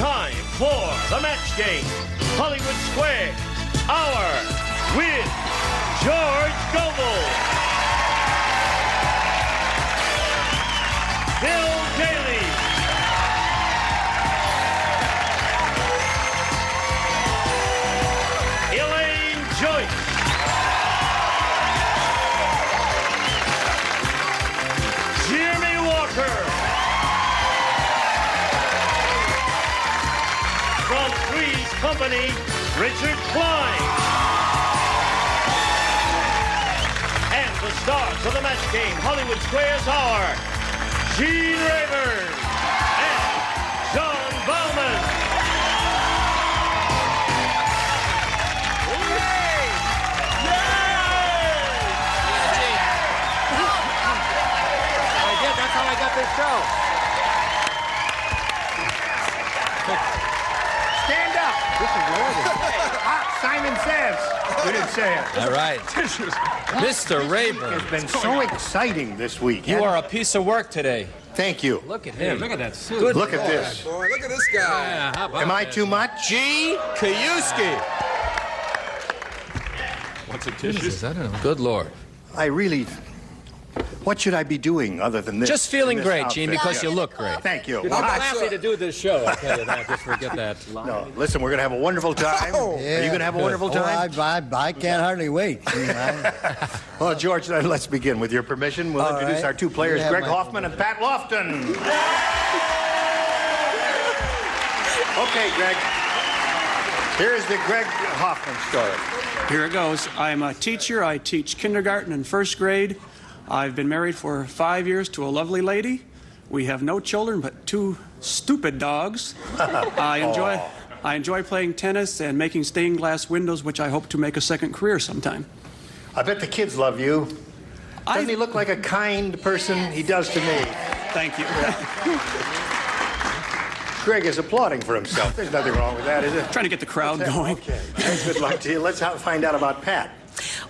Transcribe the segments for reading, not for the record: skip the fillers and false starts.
time for the match game. Hollywood Square, Hour with George Gobel, Bill Daly, Elaine Joyce, Jimmie Walker. From Frey's company, Richard Kline. And the stars of the match game, Hollywood Square's Hour, Gene Rayburn and John Bowman. Yay! I did. That's how I got this show. Stand up. This is Leonard. Simon says. You didn't say it. All right. Mr. Rayburn. It's been so exciting this week. You are a piece of work today. Thank you. Look at him. Look at that suit. Good Look at Lord. this. Boy, look at this guy. Yeah, how about Am I that? too much? G. Kiyuski. What's a tissue? Good Lord. I really... What should I be doing other than this? Just feeling in this great, outfit? Gene, because you look great. Thank you. I'm happy to do this show. I'll tell you that. Just forget that. No, listen, we're going to have a wonderful time. Oh. Are you going to have a wonderful time? I can't hardly wait. Well, George, let's begin. With your permission, we'll introduce right. our two players, You have Greg my Hoffman and Pat Lofton. Okay, Greg. Here's the Greg Hoffman story. Here it goes. I'm a teacher. I teach kindergarten and first grade. I've been married for 5 years to a lovely lady. We have no children but 2 stupid dogs. I enjoy playing tennis and making stained glass windows, which I hope to make a second career sometime. I bet the kids love you. Doesn't he look like a kind person? He does to me. Thank you. Greg is applauding for himself. There's nothing wrong with that, is it? Trying to get the crowd going. Okay. Good luck to you. Let's find out about Pat.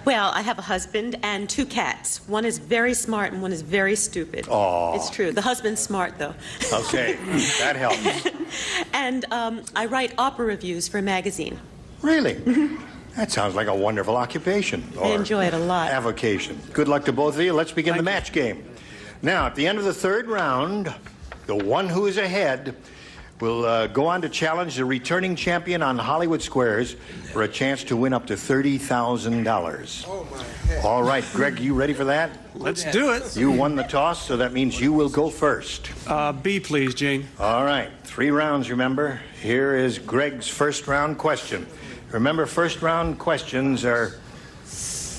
Well, I have a husband and 2 cats. One is very smart and one is very stupid. Aw. It's true. The husband's smart, though. Okay, that helps. And I write opera reviews for a magazine. Really? That sounds like a wonderful occupation. I enjoy it a lot. Avocation. Good luck to both of you. Let's begin the match game. Now, at the end of the 3rd round, the one who is ahead will go on to challenge the returning champion on Hollywood Squares for a chance to win up to $30,000. Oh, my head. All right, Greg, you ready for that? Let's do it. You won the toss, so that means you will go first. B, please, Gene. All right, 3 rounds, remember. Here is Greg's first round question. Remember, first round questions are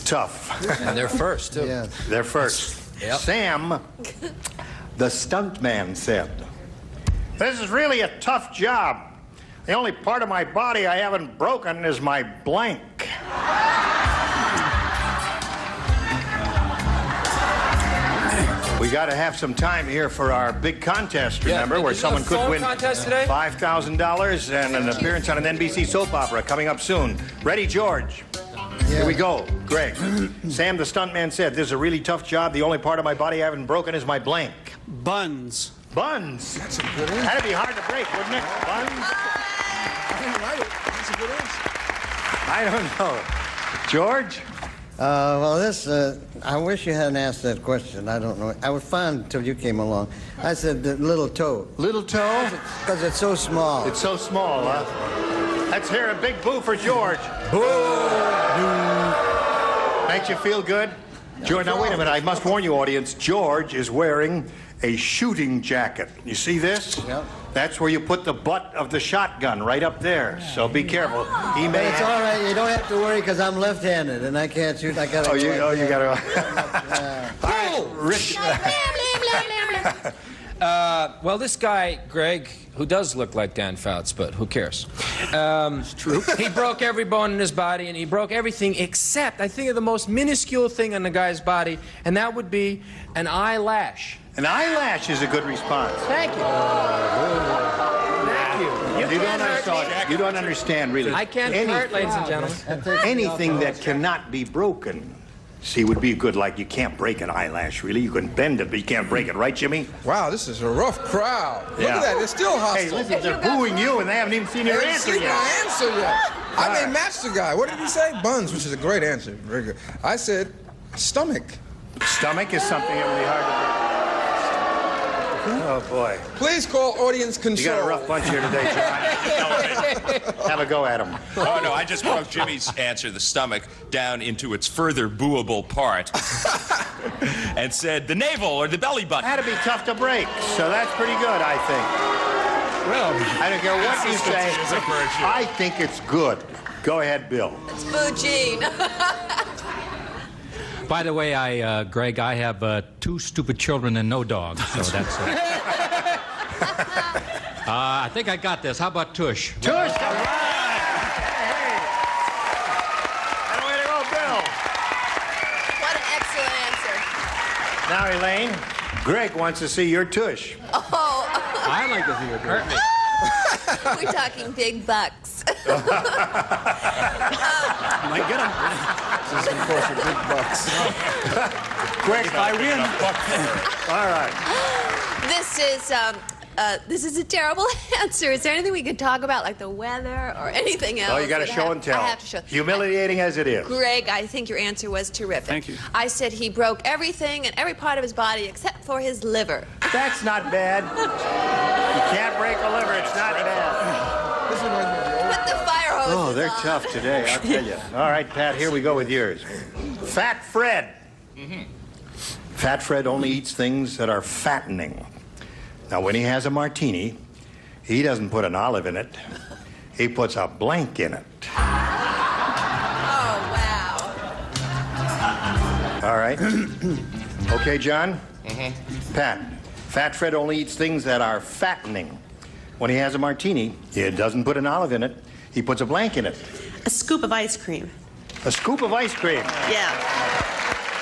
tough. And they're first, too. Yeah. They're first. Yep. Sam, the stuntman, said, "This is really a tough job. The only part of my body I haven't broken is my blank." We got to have some time here for our big contest, remember, Yeah, where did you someone do a could phone win contest today? $5,000 and an appearance on an NBC soap opera coming up soon. Ready, George? Here we go. Greg. Sam, the stuntman, said, "This is a really tough job. The only part of my body I haven't broken is my blank." Buns. Buns. That's a good answer. That'd be hard to break, wouldn't it? Buns? I didn't write it. That's a good answer. I don't know. George? Well, I wish you hadn't asked that question. I don't know. I was fine until you came along. I said the little toe. Little toe? Because it's so small. It's so small, huh? Let's hear a big boo for George. Boo! Makes you feel good? George, now wait a minute. I must warn you, audience. George is wearing a shooting jacket. You see this? Yep. That's where you put the butt of the shotgun, right up there. So be careful. He But may it's all right. You don't have to worry because I'm left-handed and I can't shoot. I got to. Oh, you got to. All right, Rich. Well, this guy, Greg, who does look like Dan Fouts, but who cares? It's true. He broke every bone in his body, and he broke everything except, I think, of the most minuscule thing on the guy's body, and that would be an eyelash. An eyelash is a good response. Thank you. Thank you. You don't understand, really. I can't hurt, ladies and gentlemen. Anything that cannot be broken See, would be good, like you can't break an eyelash, really. You can bend it, but you can't break it, right, Jimmie? Wow, this is a rough crowd. Look at that, they're still hostile. Hey, listen, they're booing you, and they haven't even seen your answer yet. My answer yet. I may match the guy. What did he say? Buns, which is a great answer. Very good. I said stomach. Stomach is something that would be hard to do. Oh, boy. Please call audience control. You got a rough bunch here today, John. Have a go at him. Oh, no, I just broke Jimmie's answer, the stomach, down into its further booable part and said the navel or the belly button. That'd be tough to break, so that's pretty good, I think. Well, I don't care what you say. I think it's good. Go ahead, Bill. It's Eugene. By the way, Greg, I have 2 stupid children and no dog, so that's it. I think I got this. How about tush? Tush, all right. Hey. And way to go, Bill. What an excellent answer. Now, Elaine, Greg wants to see your tush. Oh. I like to see your tush. We're talking big bucks. Might get him. This is, of course, a big bucks. Greg, If I win. all right. This is a terrible answer. Is there anything we could talk about, like the weather or anything else? Oh, you got to show and tell. I have to show. Humiliating as it is. Greg, I think your answer was terrific. Thank you. I said he broke everything and every part of his body except for his liver. That's not bad. You can't break a liver. It's not bad. This reminds me of the old... Put the fire hose Oh, they're on. tough today, I'll tell you. All right, Pat, here we go with yours. Fat Fred. Fat Fred only eats things that are fattening. Now, when he has a martini, he doesn't put an olive in it. He puts a blank in it. Oh, wow. All right? Okay, John? Pat, Fat Fred only eats things that are fattening. When he has a martini, he doesn't put an olive in it. He puts a blank in it. A scoop of ice cream. A scoop of ice cream. Yeah.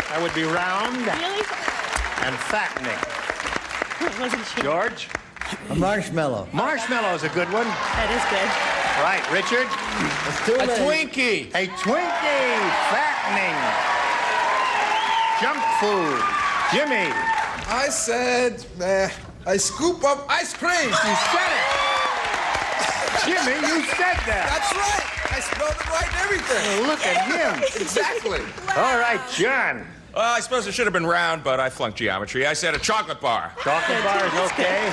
That would be round Really? and fattening. I wasn't sure. George? A marshmallow. Marshmallow is a good one. That is good. Right, Richard? It's too late. Twinkie. A Twinkie, fattening. Junk food. Jimmie? I said a scoop of ice cream. You said it. Jimmie, you said that. That's right. I spelled it right and everything. Look at him. Exactly. All right, John. Well, I suppose it should have been round, but I flunked geometry. I said a chocolate bar. Chocolate bar is okay.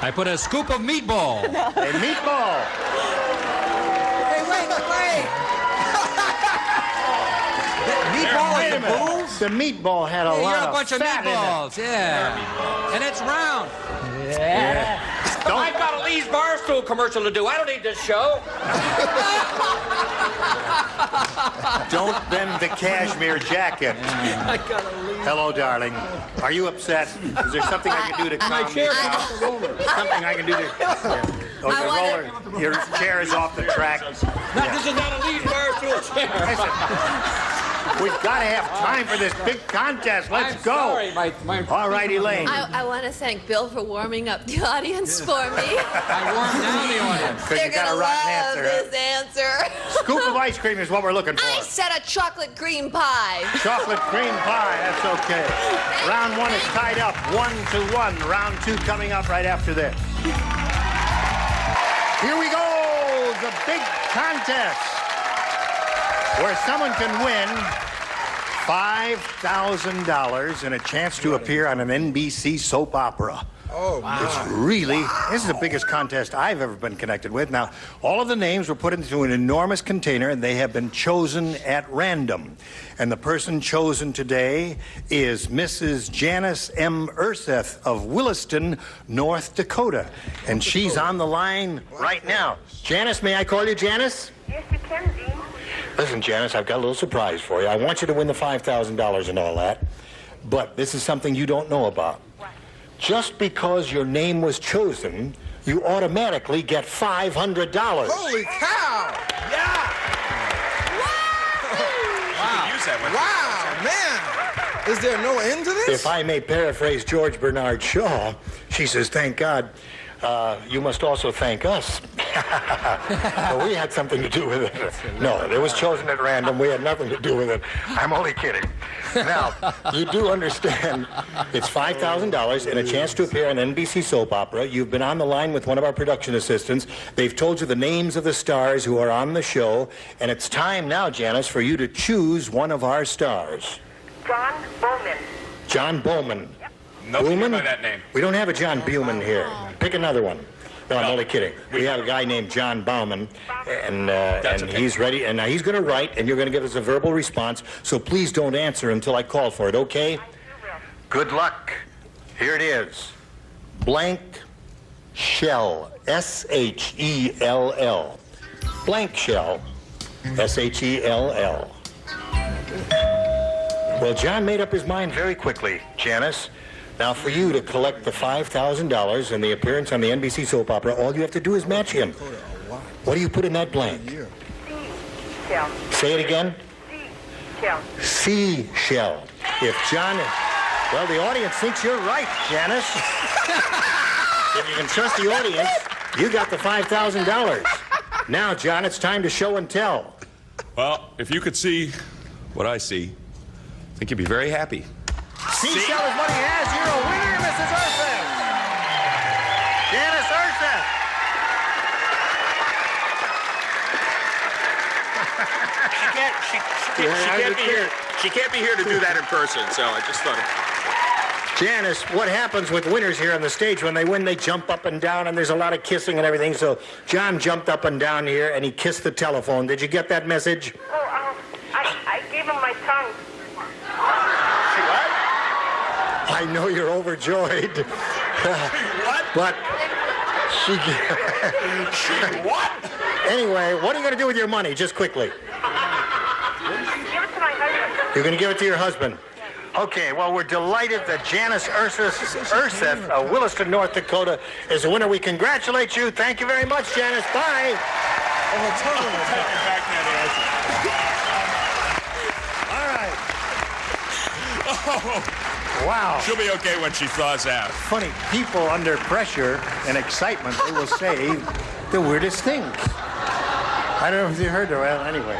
I put a scoop of meatball. A meatball. Hey, wait. Meatball Wait a and minute. balls? The meatball had a Hey, lot you're a bunch of fat in it. meatballs, yeah. And it's round. I've got a Lee's Barstool commercial to do. I don't need this show. Don't bend the cashmere jacket. Hello, darling. Are you upset? Is there something I can do to calm you down? Something I can do to... Oh, the roller. Your chair is off the track. This is not a Lee's Barstool chair. Listen, we've got to have time for this big contest. Let's go. Sorry, my All right, Elaine. I want to thank Bill for warming up the audience for me. I warmed down the audience. Because They're you got going a to rotten love answer. this answer. Scoop of ice cream is what we're looking for. I said a chocolate cream pie. Chocolate cream pie, that's okay. Round one is tied up, 1-1. Round two coming up right after this. Here we go, the big contest, where someone can win $5,000 and a chance to appear on an NBC soap opera. Oh, It's really, this is the biggest contest I've ever been connected with. Now, all of the names were put into an enormous container, and they have been chosen at random. And the person chosen today is Mrs. Janice M. Urseth of Williston, North Dakota. And she's on the line right now. Janice, may I call you Janice? Yes, you can, Gene. Listen, Janice, I've got a little surprise for you. I want you to win the $5,000 and all that, but this is something you don't know about. What? Just because your name was chosen, you automatically get $500. holy cow! Yeah! Wow! Use that one. Wow, man! Is there no end to this? If I may paraphrase George Bernard Shaw, she says, thank God, you must also thank us. Well, we had something to do with it. No, it was chosen at random. We had nothing to do with it. I'm only kidding. Now, you do understand it's $5,000 and a chance to appear on NBC soap opera. You've been on the line with one of our production assistants. They've told you the names of the stars who are on the show. And it's time now, Janice, for you to choose one of our stars. John Bowman. John Bowman. Yep. Nobody by that name. We don't have a John Bowman here. Pick another one. No, I'm only kidding. We have a guy named John Bauman, and he's ready, and now he's going to write, and you're going to give us a verbal response, so please don't answer until I call for it, okay? Good luck. Here it is. Blank shell. S-H-E-L-L. Blank shell. S-H-E-L-L. Well, John made up his mind very quickly, Janice. Now, for you to collect the $5,000 and the appearance on the NBC soap opera, all you have to do is match him. What do you put in that blank? Seashell. Say it again. Seashell. Seashell. If John... Well, the audience thinks you're right, Janice. If you can trust the audience, you got the $5,000. Now, John, it's time to show and tell. Well, if you could see what I see, I think you'd be very happy. Seashell is what he has. You're a winner, Mrs. Urseth. Janice Urseth. She can't be here to do that in person, so I just thought Janice, what happens with winners here on the stage when they win? They jump up and down, and there's a lot of kissing and everything. So John jumped up and down here, and he kissed the telephone. Did you get that message? Oh, I gave him my tongue. I know you're overjoyed. What? But she... What? Anyway, what are you going to do with your money, just quickly? Give it to my husband. You're going to give it to your husband? Okay, well, we're delighted that Janice Urseth of Williston, North Dakota, is a winner. We congratulate you. Thank you very much, Janice. Bye. All right. Oh. Wow. She'll be okay when she thaws out. Funny, people under pressure and excitement, they will say the weirdest things. I don't know if you heard that. Well, anyway.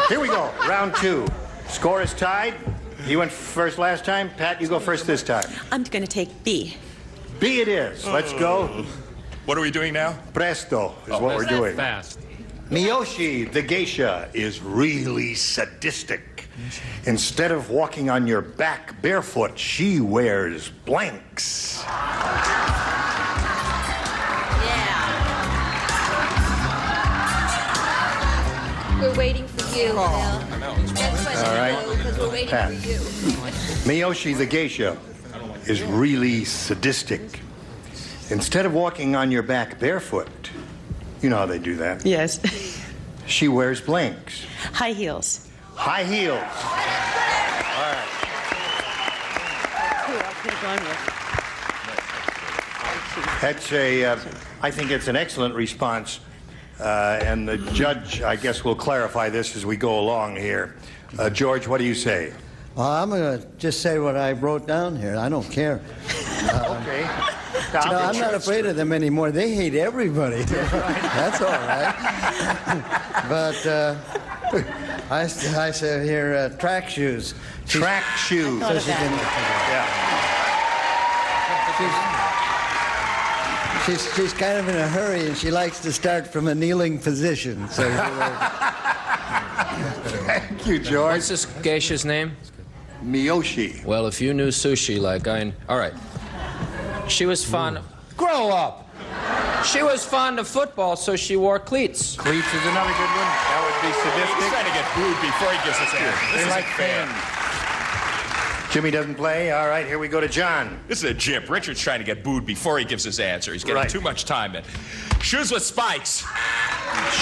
Here we go. Round 2. Score is tied. You went first last time. Pat, you go first this time. I'm going to take B. B it is. Let's go. What are we doing now? Presto is what we're doing. Fast. Miyoshi, the geisha, is really sadistic. Instead of walking on your back barefoot, she wears blanks. Yeah. We're waiting for you, Bill. Next question, All right. because we're waiting Pat. for you. Miyoshi, the geisha, is really sadistic. Instead of walking on your back barefoot, you know how they do that. Yes. She wears blanks. High heels. High heels. That's I think it's an excellent response, and the judge, I guess, will clarify this as we go along here. George, what do you say? Well, I'm going to just say what I wrote down here. I don't care. Okay. No, I'm not afraid of them anymore. They hate everybody. That's all right. But I said here, track shoes. Track shoes. So she can, she's kind of in a hurry, and she likes to start from a kneeling position. So thank you, George. What's this geisha's name? Miyoshi. Well, if you knew sushi like I... All right. She was fond of... Grow up! She was fond of football, so she wore cleats. Cleats is another good one. That would be sadistic. He's trying to get booed before he gives us answer. This They isn't like fair. Jimmie doesn't play. All right, here we go to John. This is a jip. Richard's trying to get booed before he gives his answer. He's getting too much time in. Shoes with spikes.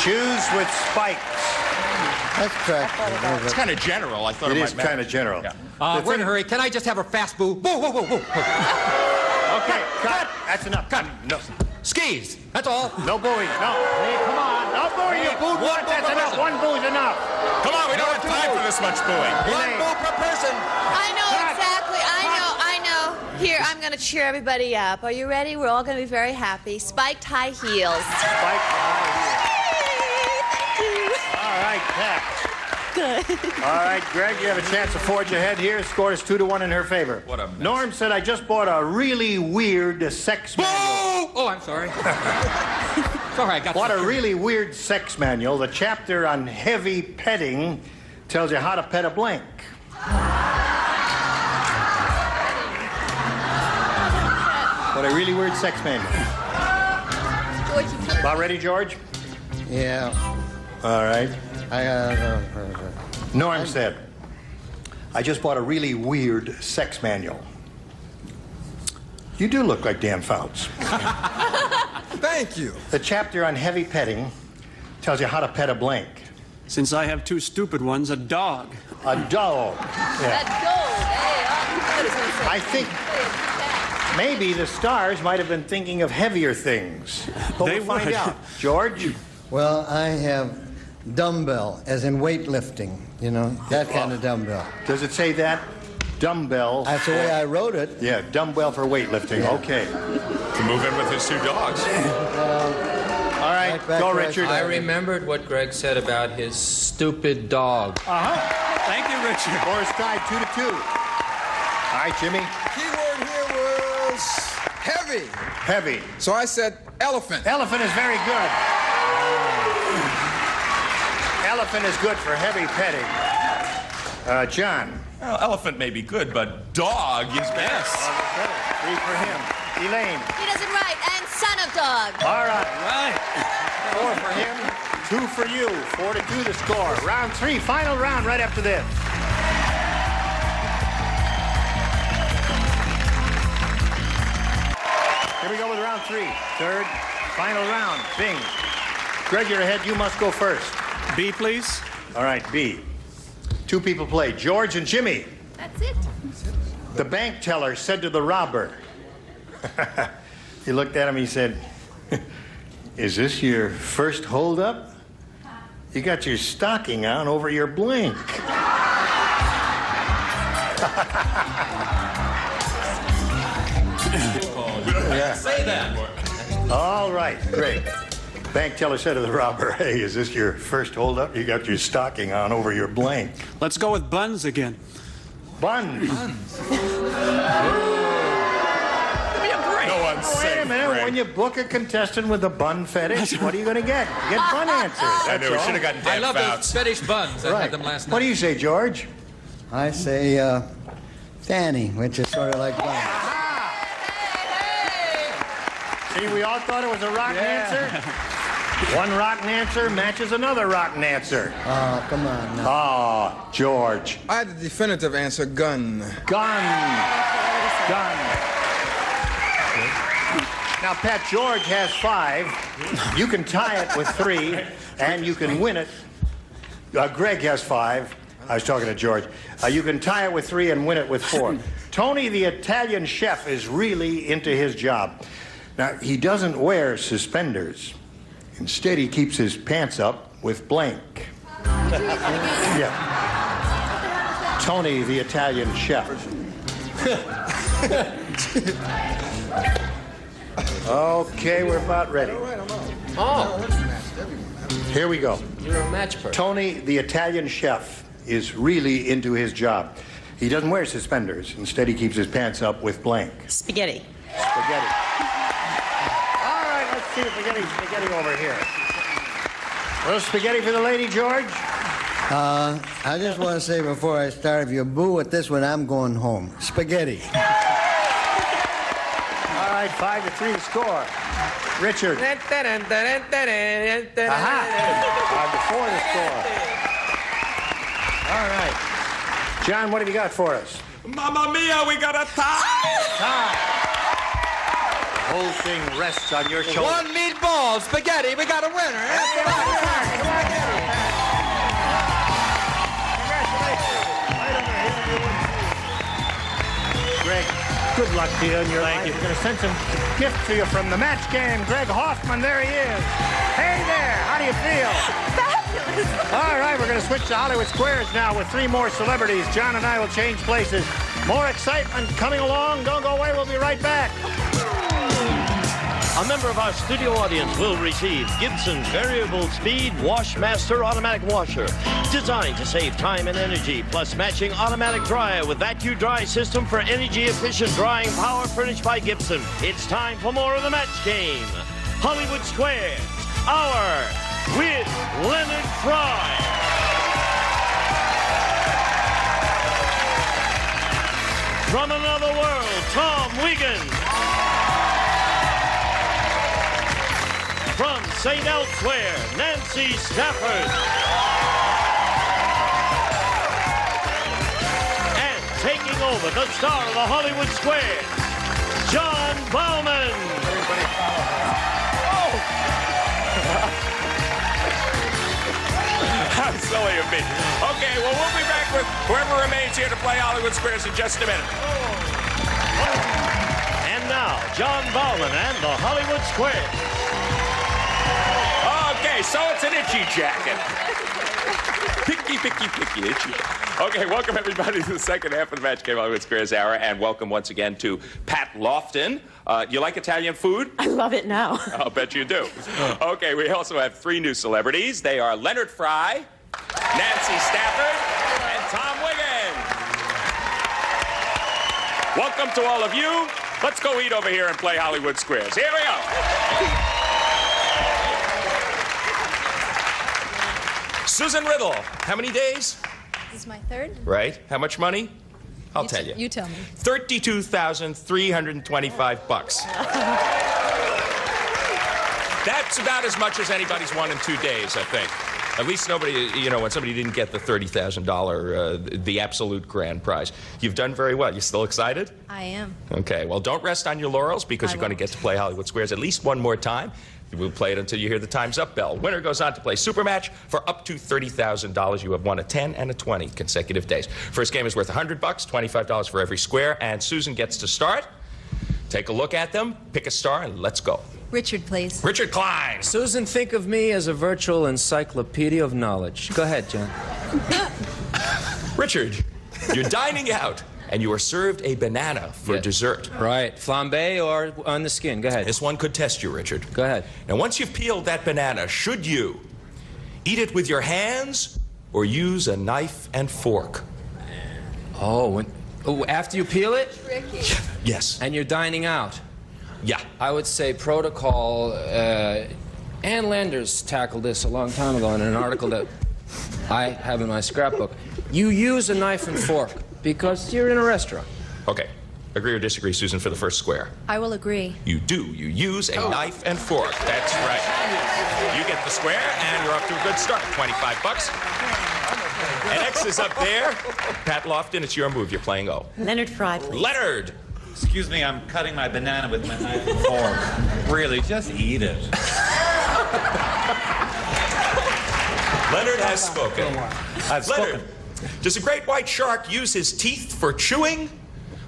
Shoes with spikes. That's track. It's kind of general. I thought it is might kind of general. Yeah. We're in a hurry. Can I just have a fast boo? Whoa, whoa, whoa, whoa. Okay, cut. That's enough. Cut. No. Skis. That's all. No booing. No. Hey, come on. No booing. You booed once. That's enough. One boo's enough. Come on, we don't have time for this much booing. One boo per person. I know exactly. I know. Here, I'm going to cheer everybody up. Are you ready? We're all going to be very happy. Spiked high heels. Spiked high heels. Thank you. All right, Pat. Good. All right, Greg, you have a chance to forge ahead here. Score is 2-1 in her favor. What a mess. Norm said, I just bought a really weird sex manual. Oh, I'm sorry. Sorry, I got What a you. really weird sex manual. The chapter on heavy petting tells you how to pet a blank. What a really weird sex manual. About ready, George? Yeah. All right. I Norm said, I just bought a really weird sex manual. You do look like Dan Fouts. Thank you. The chapter on heavy petting tells you how to pet a blank. Since I have two stupid ones, a dog. A dog. Yeah. I think maybe the stars might have been thinking of heavier things. But They we'll find would. out. George? Well, I have dumbbell, as in weightlifting, you know, that kind of dumbbell. Does it say that? Dumbbell. That's the way I wrote it. Yeah, dumbbell for weightlifting. Yeah. Okay. To move in with his two dogs. All right, Right back go, where I Richard. I remembered what Greg said about his stupid dog. Thank you, Richard. Score is tied 2-2. All right, Jimmy. Keyword here was heavy. Heavy. So I said elephant. Elephant is very good. Elephant is good for heavy petting. John. Well, elephant may be good, but dog is best. 3 for him. Elaine. He does it right. And son of dog. All right. 4 for him. 2 for you. 4-2 the score. Round 3, final round right after this. Here we go with round 3. Third, final round. Bing. Greg, you're ahead. You must go first. B, please. All right, B. 2 people play. George and Jimmie. That's it. The bank teller said to the robber, he looked at him, he said, is this your first holdup? You got your stocking on over your blink. Yeah. Say that. All right, great. Bank teller said to the robber, hey, is this your first holdup? You got your stocking on over your blank. Let's go with buns again. Buns. No one's Wait safe, a minute. Greg. When you book a contestant with a bun fetish, what are you going to get? You get bun answers. I know, we all. should have gotten I Dan love those Fouts. fetish buns. I had them last night. What do you say, George? I say Fanny, which is sort of like bun. See, we all thought it was a rotten answer. One rotten answer matches another rotten answer. Oh, come on now. Oh, George. I had the definitive answer, gun. Gun. Gun. Now, Pat, George has 5. You can tie it with 3, and you can win it. Greg has 5. I was talking to George. You can tie it with 3 and win it with 4. Tony, the Italian chef, is really into his job. Now, he doesn't wear suspenders. Instead, he keeps his pants up with blank. Yeah. Tony, the Italian chef. Okay, we're about ready. Oh, Here we go. you're a match person. Tony, the Italian chef, is really into his job. He doesn't wear suspenders. Instead, he keeps his pants up with blank. Spaghetti. Spaghetti. All right, let's see the spaghetti over here. A little spaghetti for the lady, George? I just want to say before I start, if you boo at this one, I'm going home. Spaghetti. All right, 5-3 the score. Richard. Aha. 5-4 the score. All right. John, what have you got for us? Mamma mia, we got a tie! Tie. The whole thing rests on your shoulder. One meatball, spaghetti, we got a winner. Greg, good luck to you in your life. We're going to send some gifts to you from the match game. Greg Hoffman, there he is. Hey there, how do you feel? Fabulous. All right, we're going to switch to Hollywood Squares now with 3 more celebrities. John and I will change places. More excitement coming along. Don't go away. We'll be right back. A member of our studio audience will receive Gibson's Variable Speed Washmaster Automatic Washer, designed to save time and energy, plus matching automatic dryer with vacuum dry system for energy-efficient drying power furnished by Gibson. It's time for more of the match game. Hollywood Squares, Hour with Leonard Frey. From another world, Tom Wiggin. From St. Elsewhere, Nancy Stafford. And taking over the star of the Hollywood Squares, John Bowman. How silly of me. Okay, well, we'll be back with whoever remains here to play Hollywood Squares in just a minute. And now, John Bowman and the Hollywood Squares. Okay, so it's an itchy jacket. Picky, itchy. Okay, welcome everybody to the second half of the Match Game Hollywood Squares Hour, and welcome once again to Pat Lofton. You like Italian food? I love it now. I'll bet you do. Okay, we also have three new celebrities. They are Leonard Frey, Nancy Stafford, and Tom Wiggin. Welcome to all of you. Let's go eat over here and play Hollywood Squares. Here we go. Susan Riddle, how many days? This is my third. Right. How much money? I'll tell you. You tell me. $32,325. That's about as much as anybody's won in 2 days, I think. At least nobody, you know, when somebody didn't get the $30,000, the absolute grand prize. You've done very well. You still excited? I am. Okay, well, don't rest on your laurels because you're going to get to play Hollywood Squares at least one more time. We'll play it until you hear the time's up bell. Winner goes on to play Supermatch for up to $30,000. You have won a 10 and a 20 consecutive days. First game is worth $100, $25 for every square, and Susan gets to start. Take a look at them, pick a star, and let's go. Richard, please. Richard Kline. Susan, think of me as a virtual encyclopedia of knowledge. Go ahead, John. Richard, you're dining out, and you are served a banana for dessert. Right. Flambe or on the skin? Go ahead. This one could test you, Richard. Go ahead. Now, once you've peeled that banana, should you eat it with your hands or use a knife and fork? Oh, after you peel it? Tricky. Yes. And you're dining out? Yeah. I would say protocol. Ann Landers tackled this a long time ago in an article that I have in my scrapbook. You use a knife and fork because you're in a restaurant. Okay. Agree or disagree, Susan, for the first square? I will agree. You do. You use a knife and fork. That's right. You get the square, and you're off to a good start. $25. And X is up there. Pat Lofton, it's your move. You're playing O. Leonard Frey, please. Leonard! Excuse me, I'm cutting my banana with my knife and fork. Really, just eat it. Leonard has spoken. I've spoken. Leonard, does a great white shark use his teeth for chewing,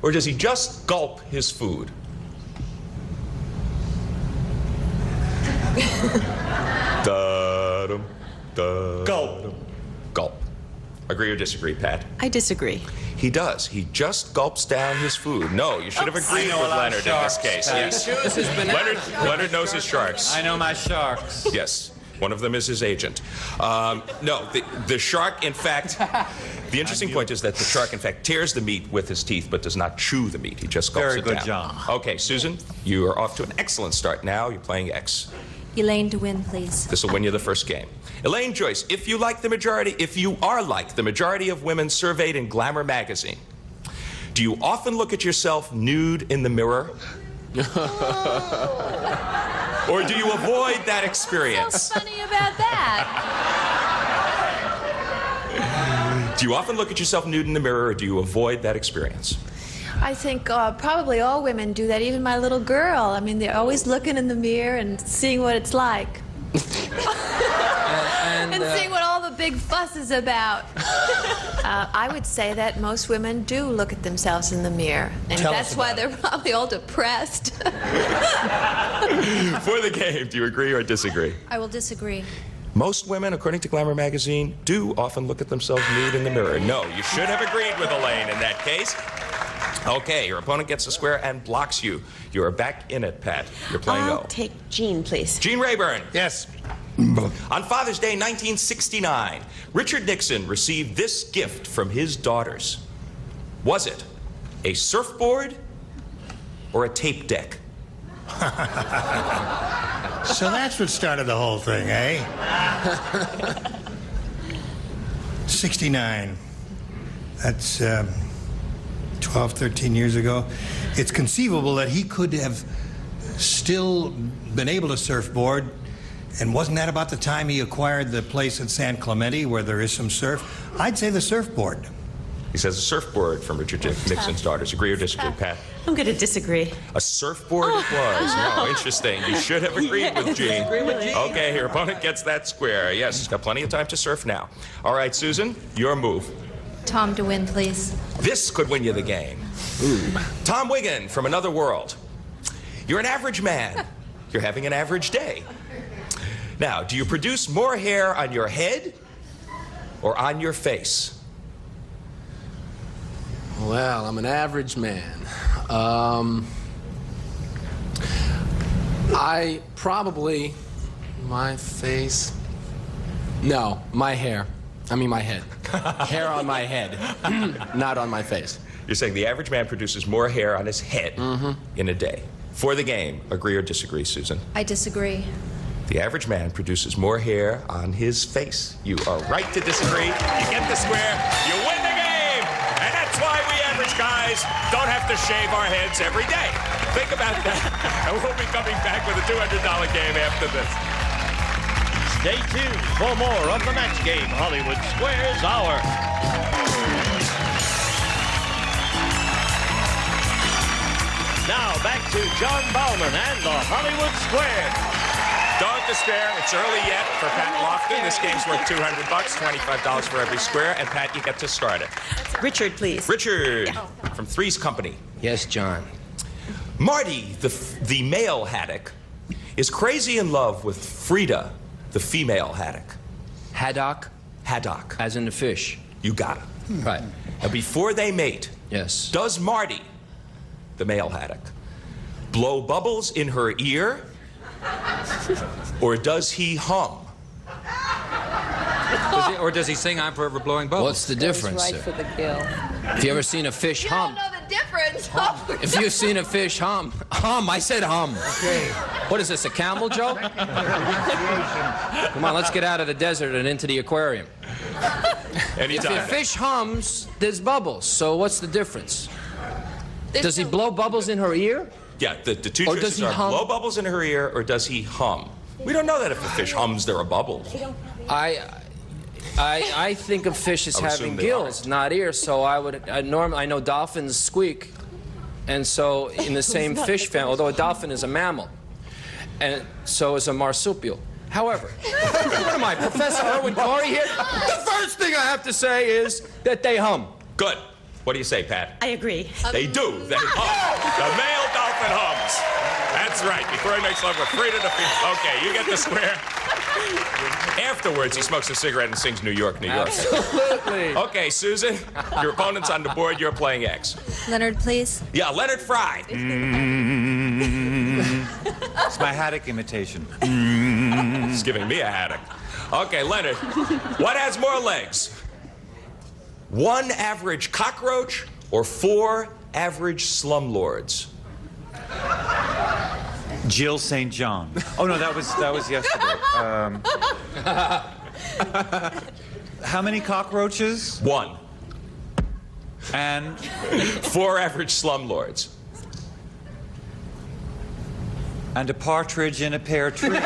or does he just gulp his food? Gulp. Gulp. Agree or disagree, Pat? I disagree. He does. He just gulps down his food. No, you should have agreed with Leonard in this case. Yes. Leonard knows his sharks. I know my sharks. Yes. One of them is his agent. No, the shark, in fact, the interesting point is that the shark, in fact, tears the meat with his teeth but does not chew the meat. He just gulps it down. Very good job. Okay, Susan, you are off to an excellent start now. You're playing X. Elaine to win, please. This will win you the first game. Elaine, Joyce, if you are like the majority of women surveyed in Glamour magazine, do you often look at yourself nude in the mirror? Or do you avoid that experience? What's so funny about that? Do you often look at yourself nude in the mirror, or do you avoid that experience? I think probably all women do that, even my little girl. I mean, they're always looking in the mirror and seeing what it's like. And seeing what all the big fuss is about. I would say that most women do look at themselves in the mirror, and that's why they're probably all depressed. For the game, do you agree or disagree? I will disagree. Most women, according to Glamour magazine, do often look at themselves nude in the mirror. No, you should have agreed with Elaine in that case. Okay, your opponent gets the square and blocks you. You are back in it, Pat. You're playing I'll O. take Jean, please. Gene Rayburn. Yes. On Father's Day 1969, Richard Nixon received this gift from his daughters. Was it a surfboard or a tape deck? So that's what started the whole thing, eh? 69. That's 12, 13 years ago. It's conceivable that he could have still been able to surfboard. And wasn't that about the time he acquired the place at San Clemente where there is some surf? I'd say the surfboard. He says a surfboard from Richard Nixon's daughters. Agree or disagree, Pat? I'm going to disagree. A surfboard it was. No, interesting. You should have agreed with Gene. Okay, your opponent gets that square. Yes, he's got plenty of time to surf now. All right, Susan, your move. Tom to win, please. This could win you the game. Ooh. Tom Wiggin from Another World. You're an average man. You're having an average day. Now, do you produce more hair on your head or on your face? Well, I'm an average man. I probably... My face... No, my hair. I mean my head. Hair on my head, not on my face. You're saying the average man produces more hair on his head in a day. For the game, agree or disagree, Susan? I disagree. The average man produces more hair on his face. You are right to disagree. You get the square. You win the game. And that's why we average guys don't have to shave our heads every day. Think about that. And we'll be coming back with a $200 game after this. Stay tuned for more of the Match Game Hollywood Squares Hour. Now back to John Bauman and the Hollywood Square. Don't despair. It's early yet for Pat Lofton. This game's worth $200, $25 for every square. And Pat, you get to start it. Richard, please. Richard from Three's Company. Yes, John. Marty, the male haddock, is crazy in love with Frida, the female haddock. Haddock? Haddock. As in the fish. You got it. Right. And before they mate, yes, does Marty, the male haddock, blow bubbles in her ear, or does he hum? Or does he sing "I'm Forever Blowing Bubbles"? What's the difference? Right for the kill. Have you ever seen a fish hum? You don't know the difference. If you've seen a fish hum, I said hum. Okay. What is this, a camel joke? Come on, let's get out of the desert and into the aquarium. Anytime. If a fish hums, there's bubbles. So what's the difference? Does he blow bubbles in her ear? Yeah, the two Or does choices he are hum? blow bubbles in her ear, or does he hum? We don't know that if a fish hums, there are bubbles. I think of fish as I would assume having they gills, not ears. So I know dolphins squeak, and so in the same fish family, although a dolphin is a mammal, and so is a marsupial. However, what am I, Professor Erwin Corey here? The first thing I have to say is that they hum. Good. What do you say, Pat? I agree. They do. They hum. The male dolphin hums. That's right. Before he makes love with Frida the female. Okay, you get the square. Afterwards, he smokes a cigarette and sings New York, New York. Absolutely. Okay, Susan, your opponent's on the board. You're playing X. Leonard, please. Yeah, Leonard Frey. It's my haddock imitation. He's giving me a haddock. Okay, Leonard, what has more legs? One average cockroach or 4 average slumlords? Jill St. John. Oh no, that was yesterday. How many cockroaches? 1. And 4 average slumlords. And a partridge in a pear tree.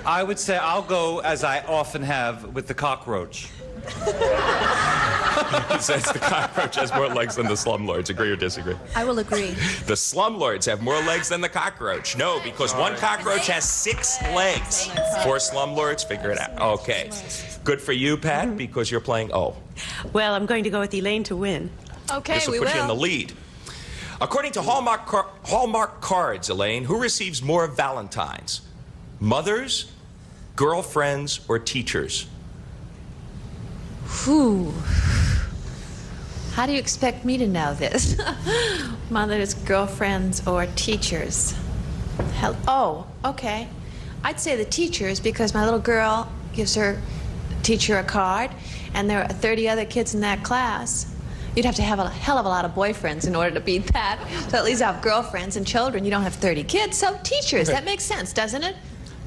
I would say I'll go, as I often have, with the cockroach. He says the cockroach has more legs than the slumlords. Agree or disagree? I will agree. The slumlords have more legs than the cockroach. No, because one cockroach has 6 legs. 4 slumlords, figure it out. Okay. Good for you, Pat, because you're playing O. Well, I'm going to go with Elaine to win. Okay, This will we put you in the will. lead. According to Hallmark cards, Elaine, who receives more Valentines? Mothers, girlfriends, or teachers? Whew. How do you expect me to know this? Mothers, girlfriends, or teachers? Hell, oh, okay. I'd say the teachers because my little girl gives her teacher a card, and there are 30 other kids in that class. You'd have to have a hell of a lot of boyfriends in order to beat that. So at least have girlfriends and children. You don't have 30 kids, so teachers. That makes sense, doesn't it?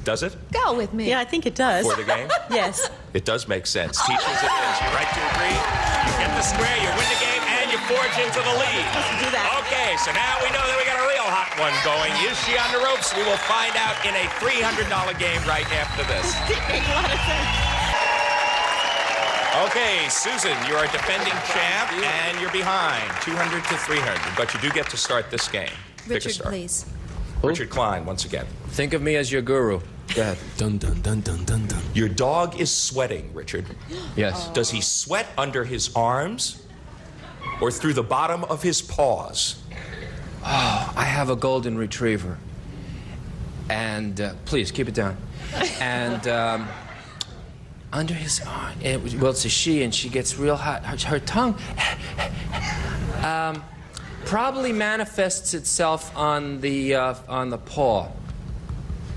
Does it? Go with me. Yeah, I think it does. For the game? Yes. It does make sense. Teachers it is. You're right to agree. You get the square, you win the game, and you forge into the lead. Let's do that. Okay, so now we know that we got a real hot one going. Is she on the ropes? We will find out in a $300 game right after this. Make a lot of sense. Okay, Susan, you are defending champ, and you're behind, 200 to 300. But you do get to start this game. Pick a Richard, star. please. Richard Kline, once again. Think of me as your guru. Go ahead. Dun, dun, dun, dun, dun, dun. Your dog is sweating, Richard. Yes. Does he sweat under his arms or through the bottom of his paws? Oh, I have a golden retriever. And, please, keep it down. And, under his arm, well, it's a she, and she gets real hot. Her tongue probably manifests itself on the paw.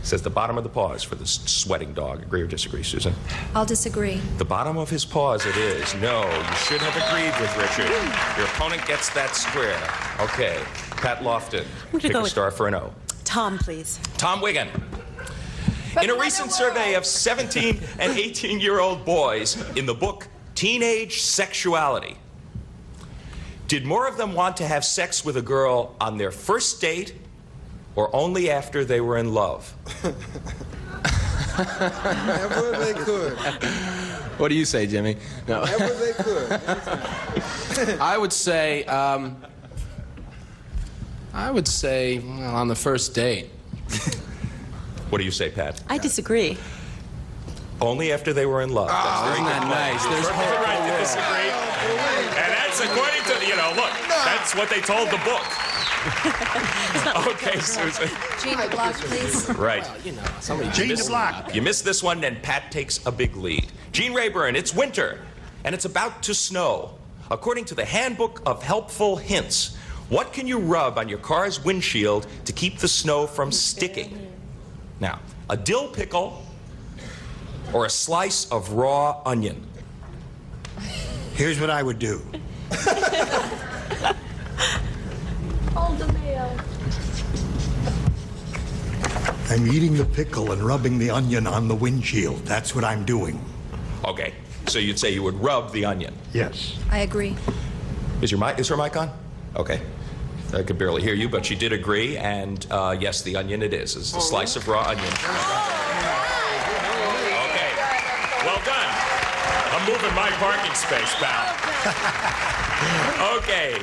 Says the bottom of the paws for this sweating dog. Agree or disagree, Susan? I'll disagree. The bottom of his paws it is. No, you should have agreed with Richard. Your opponent gets that square. Okay, Pat Lofton, pick a star for an O. Tom, please. Tom Wiggin. In a recent survey of 17 and 18-year-old boys in the book Teenage Sexuality, did more of them want to have sex with a girl on their first date or only after they were in love? Never they could. What do you say, Jimmie? No. Never they could. I would say, well, on the first date. What do you say, Pat? I disagree. Only after they were in love. That's very Isn't that good. nice? There's Perfectly hope. right to disagree. And that's according to, look, that's what they told the book. Okay, Susan. Gene, the block, please. Right. Gene to block. You missed this one, and Pat takes a big lead. Gene Rayburn, it's winter, and it's about to snow. According to the Handbook of Helpful Hints, what can you rub on your car's windshield to keep the snow from sticking? Now, a dill pickle or a slice of raw onion? Here's what I would do. Hold the mayo. I'm eating the pickle and rubbing the onion on the windshield. That's what I'm doing. Okay, so you'd say you would rub the onion. Yes. I agree. Is her mic on? Okay. I could barely hear you, but she did agree, and yes, the onion it is. It's a slice of raw onion. Okay, well done. I'm moving my parking space, pal. Okay,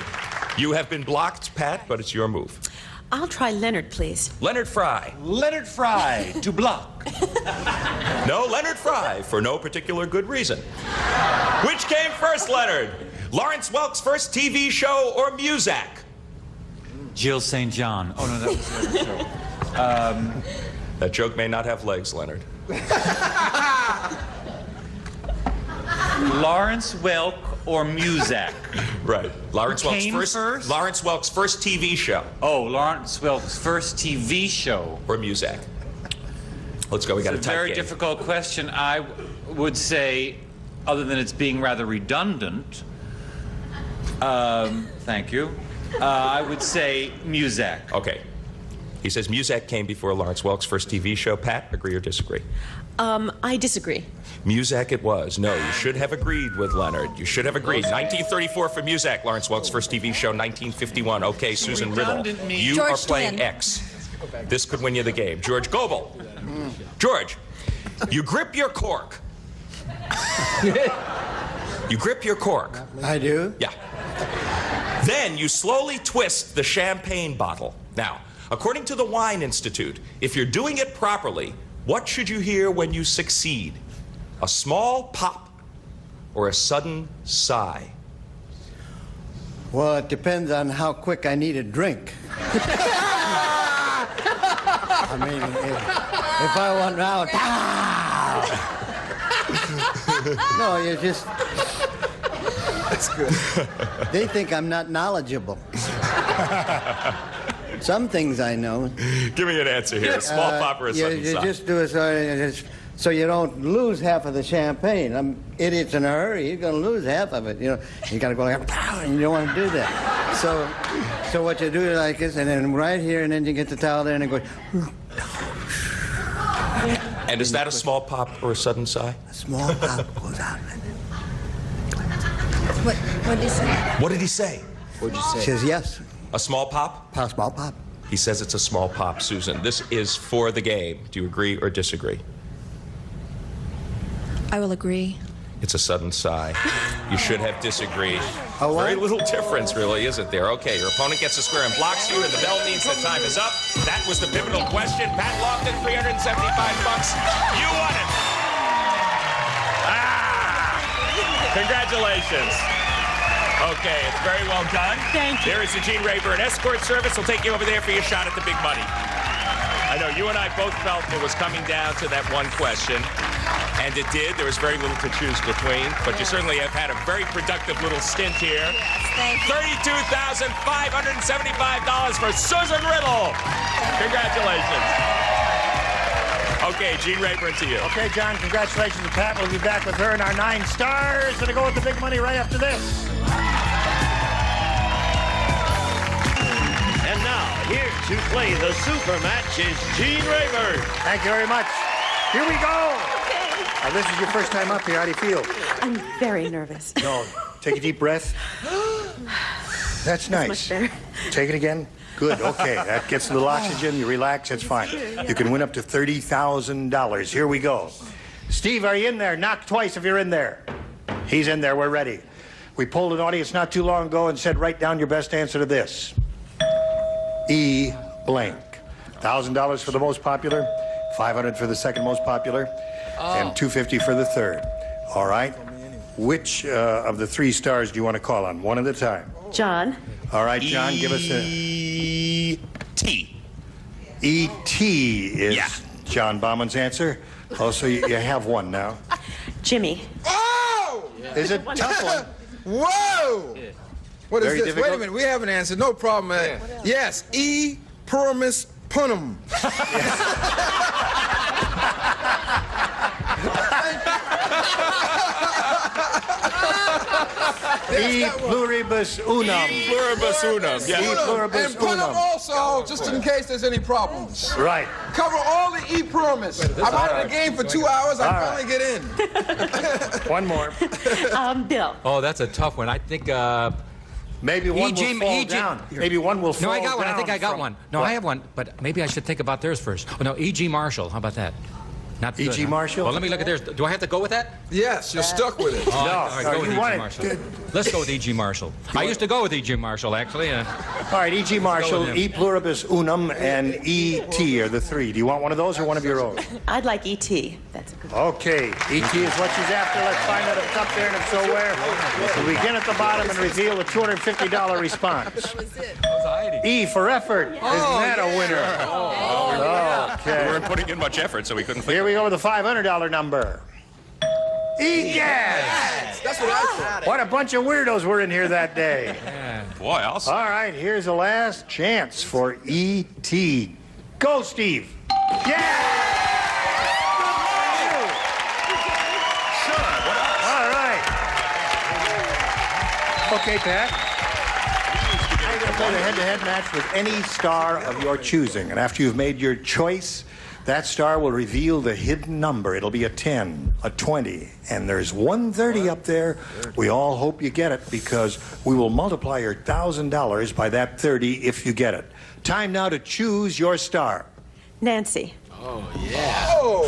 you have been blocked, Pat, but it's your move. I'll try Leonard, please. Leonard Frey. Leonard Frey to block. No, Leonard Frey, for no particular good reason. Which came first, Leonard? Lawrence Welk's first TV show or Muzak? Jill St. John. Oh, no, that was the other show. That joke may not have legs, Leonard. Lawrence Welk or Muzak? Right. Lawrence Who Welk's came first? Lawrence Welk's first TV show. Oh, Lawrence Welk's first TV show. Or Muzak. Let's go. We got a It's tight a very game. difficult question. I would say, other than it's being rather redundant, thank you, I would say Muzak. Okay. He says Muzak came before Lawrence Welk's first TV show. Pat, agree or disagree? I disagree. Muzak it was. No, you should have agreed with Leonard. You should have agreed. 1934 for Muzak, Lawrence Welk's first TV show. 1951. Okay, Susan Riddle, you George are playing Flynn. X. This could win you the game. George Gobel. George, you grip your cork. You grip your cork. I do? Yeah. Then you slowly twist the champagne bottle. Now, according to the Wine Institute, if you're doing it properly, what should you hear when you succeed? A small pop or a sudden sigh? Well, it depends on how quick I need a drink. I mean, if I want out, no, you just That's good. They think I'm not knowledgeable. Some things I know. Give me an answer here. A small pop or a sudden You sigh? just do it so you don't lose half of the champagne. Idiots in a hurry. You're going to lose half of it. You know, you got to go like, pow, and you don't want to do that. So what you do is like this, and then right here, and then you get the towel there, and it goes. And is that a small pop or a sudden sigh? A small pop goes out. What did he say? What did he say? What'd you say? He says yes. A small pop? A small pop. He says it's a small pop, Susan. This is for the game. Do you agree or disagree? I will agree. It's a sudden sigh. You should have disagreed. A what? Very little difference, really, isn't there? Okay, your opponent gets a square and blocks you, and the bell means that time is up. That was the pivotal question. Pat Lofton, $375. You won it. Congratulations. Okay, it's very well done. Thank you. There is the Gene Rayburn escort service. We'll take you over there for your shot at the big money. I know you and I both felt it was coming down to that one question, and it did. There was very little to choose between, but you certainly have had a very productive little stint here. Yes, thank you. $32,575 for Susan Riddle. Congratulations. Okay, Gene Rayburn to you. Okay, John, congratulations to Pat. We'll be back with her and our 9 stars. Gonna go with the big money right after this. And now, here to play the super match is Gene Rayburn. Thank you very much. Here we go. Okay. This is your first time up here. How do you feel? I'm very nervous. No. Take a deep breath. That's nice. Much better. Take it again. Good. Okay. That gets a little oxygen. You relax. It's fine. You can win up to $30,000. Here we go. Steve, are you in there? Knock twice if you're in there. He's in there. We're ready. We polled an audience not too long ago and said, write down your best answer to this. E blank. $1,000 for the most popular, $500 for the second most popular, and $250 for the third. All right. Which of the 3 stars do you want to call on? One at a time. John. All right, John, give us a... E.T. E.T. is John Bauman's answer. Oh, so you have one now. Jimmie. Oh! Is it tough one? Whoa! What is Very this? difficult? Wait a minute, we have an answer. No problem, man. Yes, E. Purimus Punum. E pluribus unum. E pluribus unum. E pluribus And Punum unum. also, just in case there's any problems. Right. Cover all the E Purimus. I'm out of the game for 2 hours. I finally get in. One more. Bill. Oh, that's a tough one. I think, Maybe one will fall down. Maybe one will fall No, down. I got one. I think I got from- one. No, What? I have one, but maybe I should think about theirs first. Oh, no, E.G. Marshall. How about that? Not E.G. good, huh? Marshall? Well, let me look at theirs. Do I have to go with that? Yes, you're stuck with it. Oh, all right, no, go with you E.G. want it. Marshall. Let's go with E.G. Marshall. I used to go with E.G. Marshall, actually. All right, E.G. Marshall, with him. E pluribus unum, and E.T. are the 3. Do you want one of those or one of your own? I'd like E.T. That's a good one. Okay, E.T. is what she's after. Let's find out if it's up there, and if so, where. We'll begin at the bottom and reveal the $250 response. E for effort. Isn't that a winner? We Okay. weren't putting in much effort, so we couldn't think. Here we go with the $500 number. E-gas! That's what I thought. What a bunch of weirdos were in here that day. Boy, I'll say. All right, here's the last chance for E.T. Go, Steve. Yeah! All right. Okay, Pat. You're going to play the head-to-head match with any star of your choosing. And after you've made your choice, that star will reveal the hidden number. It'll be a 10, a 20, and there's 130 up there. We all hope you get it because we will multiply your $1,000 by that 30 if you get it. Time now to choose your star. Nancy. Oh,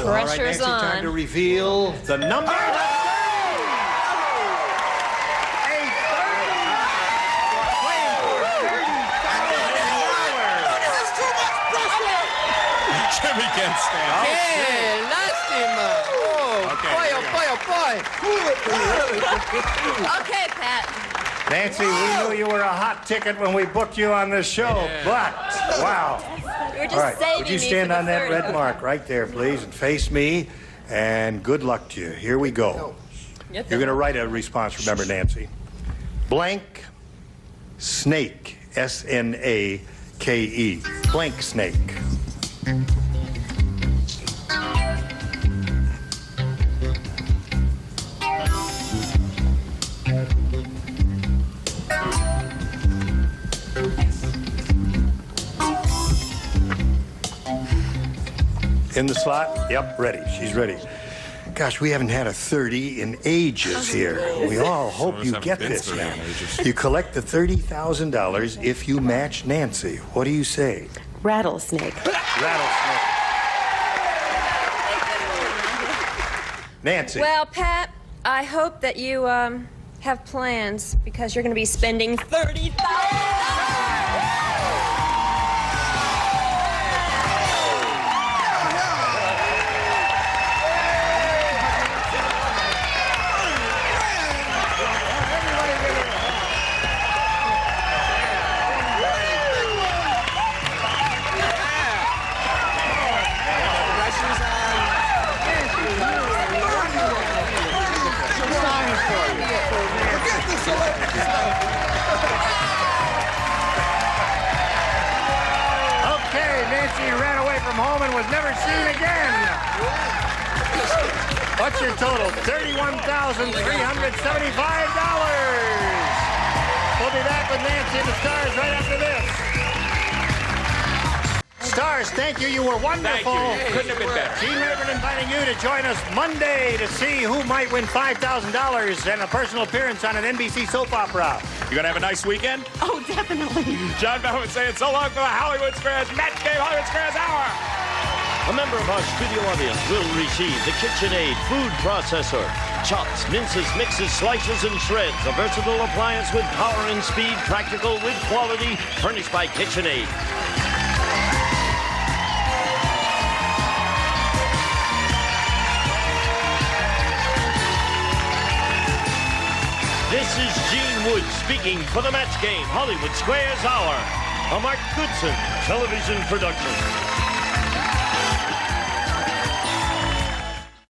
all right, Pressure's Nancy, time on. to reveal the number. Jimmie can't stand. Hey, lástima. Oh, Okay, boy, here oh, boy, oh, boy. Okay, Pat. Nancy, we knew you were a hot ticket when we booked you on this show, but wow. You were just All right, saving would you me stand for the on that 30. red mark right there, please, and face me, and good luck to you. Here we go. You're going to write a response, remember, Nancy. blank snake. S-N-A-K-E. Blank snake. In the slot? Yep, ready. She's ready. Gosh, we haven't had a 30 in ages here. We all hope you get this now. You collect the $30,000 if you match Nancy. What do you say? Rattlesnake. Rattlesnake. Nancy. Well, Pat, I hope that you have plans because you're going to be spending $30,000. Okay, Nancy ran away from home and was never seen again. What's your total? $31,375. We'll be back with Nancy and the Stars right after this. Stars, thank you. You were wonderful. Thank you. Couldn't have been better. Gene Rayburn inviting you to join us Monday to see who might win $5,000 and a personal appearance on an NBC soap opera. You gonna have a nice weekend? Oh, definitely. John Bell would say it's so long for the Hollywood Squares Match Game Hollywood Squares Hour. A member of our studio audience will receive the KitchenAid food processor. Chops, minces, mixes, slices, and shreds. A versatile appliance with power and speed, practical with quality, furnished by KitchenAid. This is Gene Wood speaking for the Match Game Hollywood Squares Hour, a Mark Goodson television production.